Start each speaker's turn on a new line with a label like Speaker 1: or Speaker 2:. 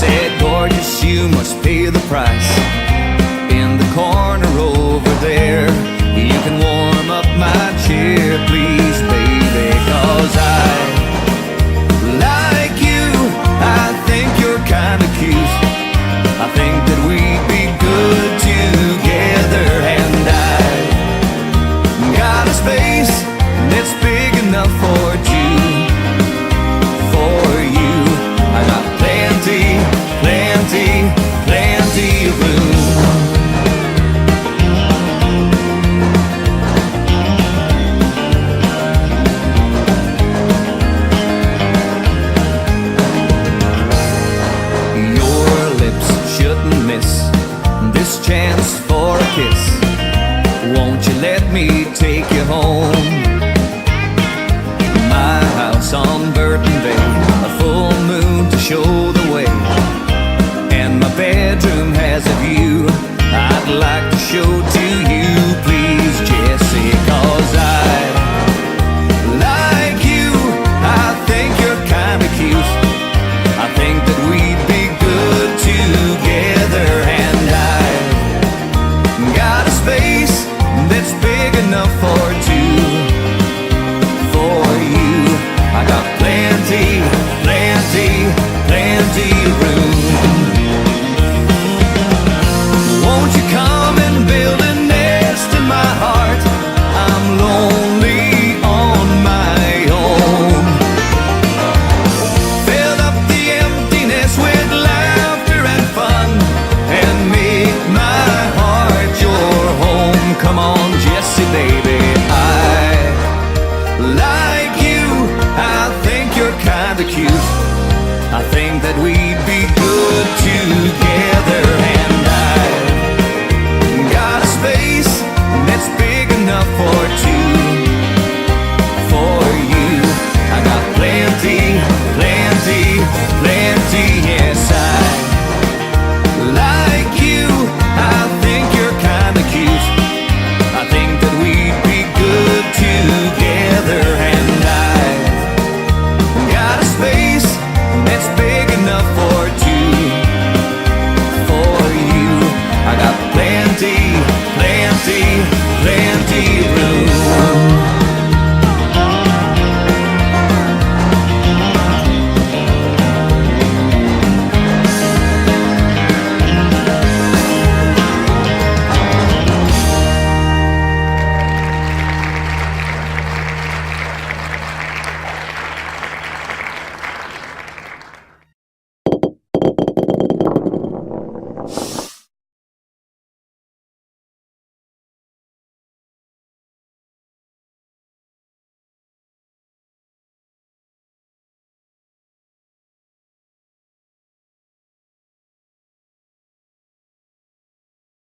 Speaker 1: said, gorgeous, you must pay the price. In the corner over there, you can warm up my chair, please, baby. 'Cause I like you, I think you're kinda cute. I think that we'd be good together. And I got a space that's big enough for two. For you, I got plenty, plenty, plenty of room. Chance for a kiss, won't you let me take you home? My house on Burton Bay, a full moon to show the way, and my bedroom has a view I'd like to show to you, please, Jessie. 'Cause I like you, I think you're kinda cute. I think that we'd be good together. And I got a space that's big enough for two. For you, I got plenty, plenty, plenty of room. Won't you come and build a nest in my heart? I'm lonely on my own. Fill up the emptiness with laughter and fun, and make my heart your home. Come on, Jessie, baby. I like you, I think you're kinda cute. I think that we